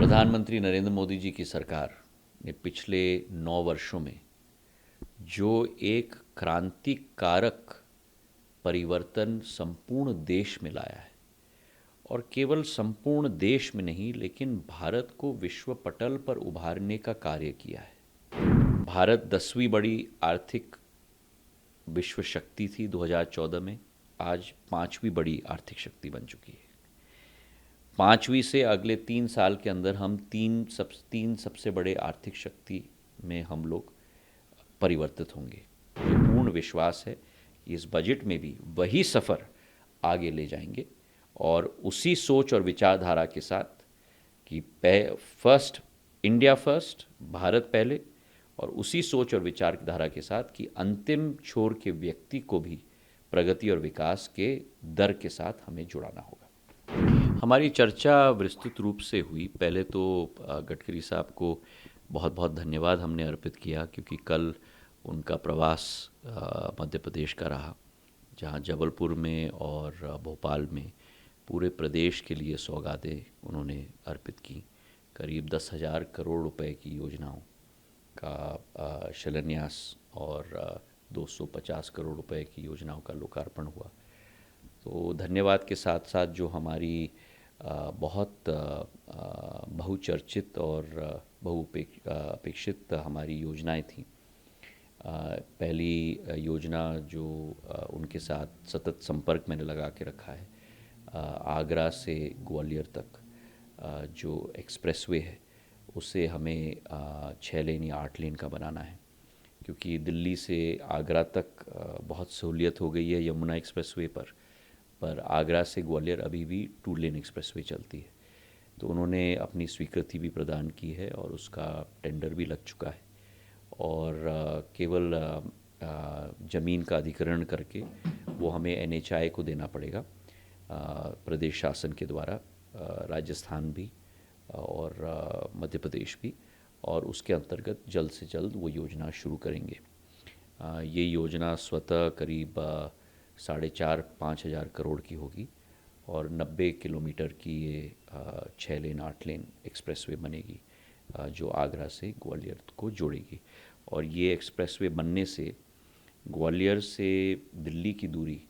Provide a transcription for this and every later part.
प्रधानमंत्री नरेंद्र मोदी जी की सरकार ने पिछले 9 वर्षों में जो एक क्रांतिकारक परिवर्तन संपूर्ण देश में लाया है, और केवल संपूर्ण देश में नहीं लेकिन भारत को विश्व पटल पर उभारने का कार्य किया है। भारत 10वीं बड़ी आर्थिक विश्व शक्ति थी 2014 में, आज 5वीं बड़ी आर्थिक शक्ति बन चुकी है। 5वीं से अगले 3 साल के अंदर हम तीन सबसे बड़े आर्थिक शक्ति में हम लोग परिवर्तित होंगे। मुझे पूर्ण विश्वास है कि इस बजट में भी वही सफ़र आगे ले जाएंगे और उसी सोच और विचारधारा के साथ कि फर्स्ट इंडिया फर्स्ट, भारत पहले, और उसी सोच और विचारधारा के साथ कि अंतिम छोर के व्यक्ति को भी प्रगति और विकास के दर के साथ हमें जुड़ाना होगा। हमारी चर्चा विस्तृत रूप से हुई। पहले तो गडकरी साहब को बहुत बहुत धन्यवाद हमने अर्पित किया, क्योंकि कल उनका प्रवास मध्य प्रदेश का रहा, जहां जबलपुर में और भोपाल में पूरे प्रदेश के लिए सौगातें उन्होंने अर्पित की। करीब 10,000 करोड़ रुपए की योजनाओं का शिलान्यास और 250 करोड़ रुपए की योजनाओं का लोकार्पण हुआ। तो धन्यवाद के साथ साथ जो हमारी बहुत बहुचर्चित और बहुअपेक्षित हमारी योजनाएं थीं। पहली योजना जो उनके साथ सतत संपर्क मैंने लगा के रखा है, आगरा से ग्वालियर तक जो एक्सप्रेसवे है उसे हमें 6 लेन या 8 लेन का बनाना है, क्योंकि दिल्ली से आगरा तक बहुत सहूलियत हो गई है यमुना एक्सप्रेसवे पर आगरा से ग्वालियर अभी भी 2 लेन एक्सप्रेसवे चलती है। तो उन्होंने अपनी स्वीकृति भी प्रदान की है और उसका टेंडर भी लग चुका है, और केवल ज़मीन का अधिग्रहण करके वो हमें NHAI को देना पड़ेगा, प्रदेश शासन के द्वारा, राजस्थान भी और मध्य प्रदेश भी, और उसके अंतर्गत जल्द से जल्द वो योजना शुरू करेंगे। ये योजना स्वतः करीब 4,500-5 हज़ार करोड़ की होगी और 90 किलोमीटर की ये 6 लेन 8 लेन एक्सप्रेसवे बनेगी, जो आगरा से ग्वालियर को जोड़ेगी। और ये एक्सप्रेसवे बनने से ग्वालियर से दिल्ली की दूरी,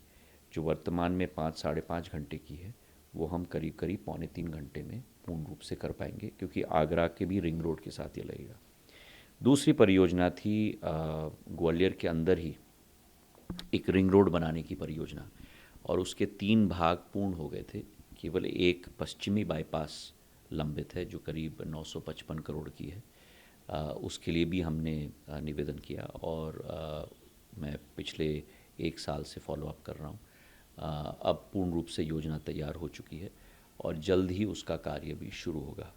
जो वर्तमान में 5-5.5 घंटे की है, वो हम करीब करीब 2.25 घंटे में पूर्ण रूप से कर पाएंगे, क्योंकि आगरा के भी रिंग रोड के साथ ये लगेगा। दूसरी परियोजना थी ग्वालियर के अंदर ही एक रिंग रोड बनाने की परियोजना, और उसके 3 भाग पूर्ण हो गए थे। केवल एक पश्चिमी बाईपास लंबित है जो करीब 955 करोड़ की है। उसके लिए भी हमने निवेदन किया, और मैं पिछले 1 साल से फॉलोअप कर रहा हूँ। अब पूर्ण रूप से योजना तैयार हो चुकी है और जल्द ही उसका कार्य भी शुरू होगा।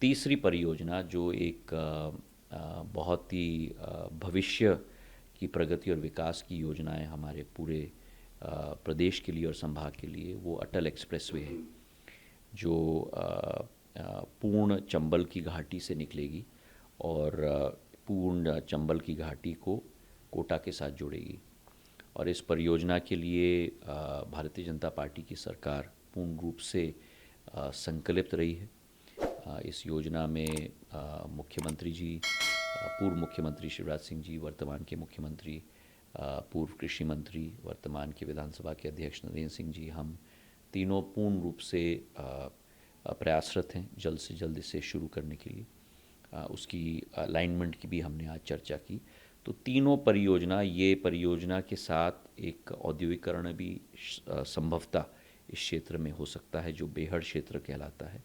तीसरी परियोजना जो एक बहुत ही भविष्य की प्रगति और विकास की योजना है हमारे पूरे प्रदेश के लिए और संभाग के लिए, वो अटल एक्सप्रेसवे है, जो पूर्ण चंबल की घाटी से निकलेगी और पूर्ण चंबल की घाटी को कोटा के साथ जोड़ेगी। और इस परियोजना के लिए भारतीय जनता पार्टी की सरकार पूर्ण रूप से संकल्पित रही है। इस योजना में मुख्यमंत्री जी, पूर्व मुख्यमंत्री शिवराज सिंह जी, वर्तमान के मुख्यमंत्री, पूर्व कृषि मंत्री, वर्तमान के विधानसभा के अध्यक्ष नरेंद्र सिंह जी, हम तीनों पूर्ण रूप से प्रयासरत हैं जल्द से जल्द इसे शुरू करने के लिए। उसकी अलाइनमेंट की भी हमने आज चर्चा की। तो तीनों परियोजना, ये परियोजना के साथ एक औद्योगिकरण भी संभवतः इस क्षेत्र में हो सकता है, जो बेहड़ क्षेत्र कहलाता है।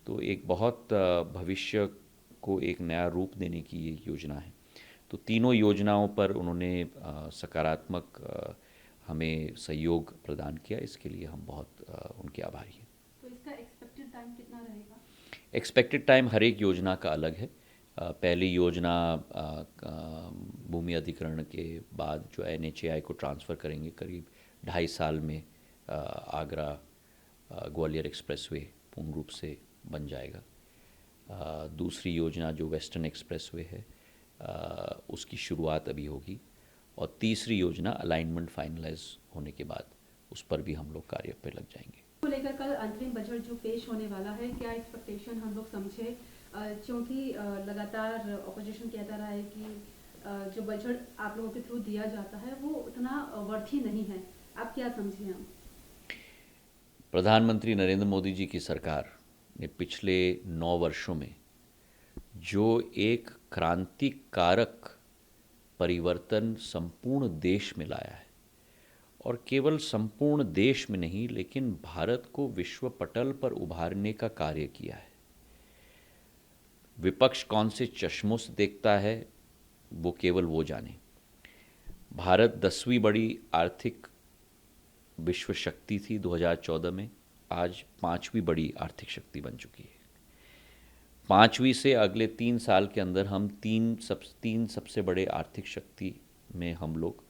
तो एक बहुत भविष्य को एक नया रूप देने की ये योजना है। तो तीनों योजनाओं पर उन्होंने सकारात्मक हमें सहयोग प्रदान किया, इसके लिए हम बहुत उनके आभारी हैं। तो इसका एक्सपेक्टेड टाइम कितना रहेगा? एक्सपेक्टेड टाइम हर एक योजना का अलग है। पहली योजना भूमि अधिग्रहण के बाद जो NHAI को ट्रांसफ़र करेंगे, करीब 2.5 साल में आगरा ग्वालियर एक्सप्रेसवे पूर्ण रूप से बन जाएगा। दूसरी योजना जो वेस्टर्न एक्सप्रेसवे है, उसकी शुरुआत अभी होगी, और तीसरी योजना अलाइनमेंट फाइनलाइज होने के बाद उस पर भी हम लोग कार्य पे लग जाएंगे। लेकर कल अंतरिम बजट जो पेश होने वाला है, क्या एक्सपेक्टेशन हम लोग समझे, क्योंकि लगातार ऑपोजिशन कहता रहा है कि जो बजट आप लोगों के थ्रू दिया जाता है वो उतना वर्थी नहीं है, आप क्या समझे हम? प्रधानमंत्री नरेंद्र मोदी जी की सरकार ने पिछले 9 वर्षों में जो एक क्रांतिकारक परिवर्तन संपूर्ण देश में लाया है, और केवल संपूर्ण देश में नहीं लेकिन भारत को विश्व पटल पर उभारने का कार्य किया है। विपक्ष कौन से चश्मों से देखता है वो केवल वो जाने। भारत 10वीं बड़ी आर्थिक विश्व शक्ति थी 2014 में, आज 5वीं बड़ी आर्थिक शक्ति बन चुकी है। 5वीं से अगले 3 साल के अंदर हम तीन सबसे बड़े आर्थिक शक्ति में हम लोग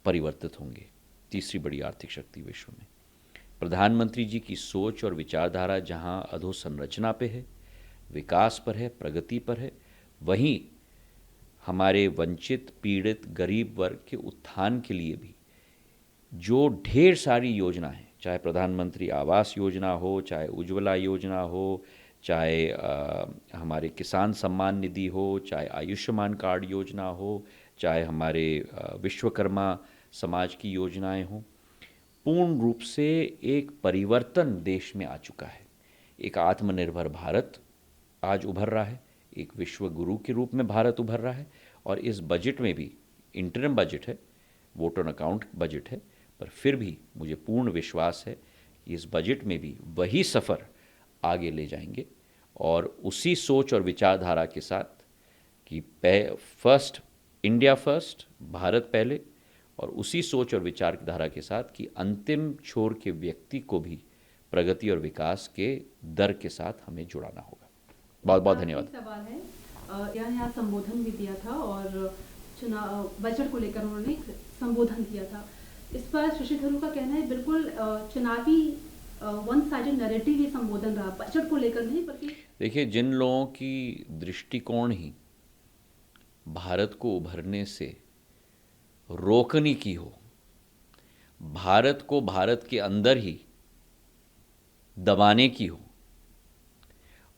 परिवर्तित होंगे, तीसरी बड़ी आर्थिक शक्ति विश्व में। प्रधानमंत्री जी की सोच और विचारधारा जहां अधोसंरचना पे है, विकास पर है, प्रगति पर है, वहीं हमारे वंचित, पीड़ित, गरीब वर्ग के उत्थान के लिए भी जो ढेर सारी योजना है, चाहे प्रधानमंत्री आवास योजना हो, चाहे उज्ज्वला योजना हो, चाहे हमारे किसान सम्मान निधि हो, चाहे आयुष्मान कार्ड योजना हो, चाहे हमारे विश्वकर्मा समाज की योजनाएं हों, पूर्ण रूप से एक परिवर्तन देश में आ चुका है। एक आत्मनिर्भर भारत आज उभर रहा है, एक विश्व गुरु के रूप में भारत उभर रहा है। और इस बजट में भी, इंटरिम बजट है, वोट ऑन अकाउंट बजट है, पर फिर भी मुझे पूर्ण विश्वास है कि इस बजट में भी वही सफ़र आगे ले जाएंगे, और उसी सोच और विचारधारा के साथ कि फर्स्ट इंडिया फर्स्ट, भारत पहले, और उसी सोच और विचारधारा के साथ कि अंतिम छोर के व्यक्ति को भी प्रगति और विकास के दर के साथ हमें जुड़ाना होगा। बहुत बहुत धन्यवाद। सवाल है, यहाँ संबोधन भी दिया था और चुनाव बजट को लेकर उन्होंने एक संबोधन दिया था। इस पर शशि थरूर का कहना है बिल्कुल चुनावी वन साइडेड नैरेटिव ये संबोधन रहा, बजट को लेकर नहीं बल्कि। देखिए, जिन लोगों की दृष्टिकोण ही भारत को उभरने से रोकने की हो, भारत को भारत के अंदर ही दबाने की हो,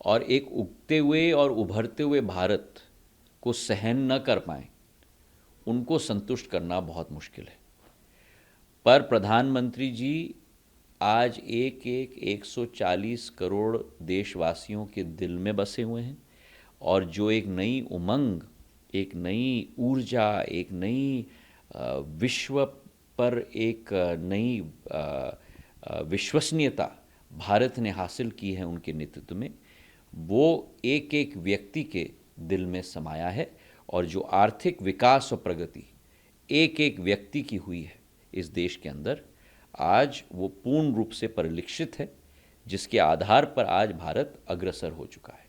और एक उगते हुए और उभरते हुए भारत को सहन न कर पाएं, उनको संतुष्ट करना बहुत मुश्किल है। पर प्रधानमंत्री जी आज 140 करोड़ देशवासियों के दिल में बसे हुए हैं, और जो एक नई उमंग, एक नई ऊर्जा, एक नई विश्व पर एक नई विश्वसनीयता भारत ने हासिल की है उनके नेतृत्व में, वो एक एक व्यक्ति के दिल में समाया है। और जो आर्थिक विकास और प्रगति एक एक व्यक्ति की हुई है इस देश के अंदर, आज वो पूर्ण रूप से परिलक्षित है, जिसके आधार पर आज भारत अग्रसर हो चुका है।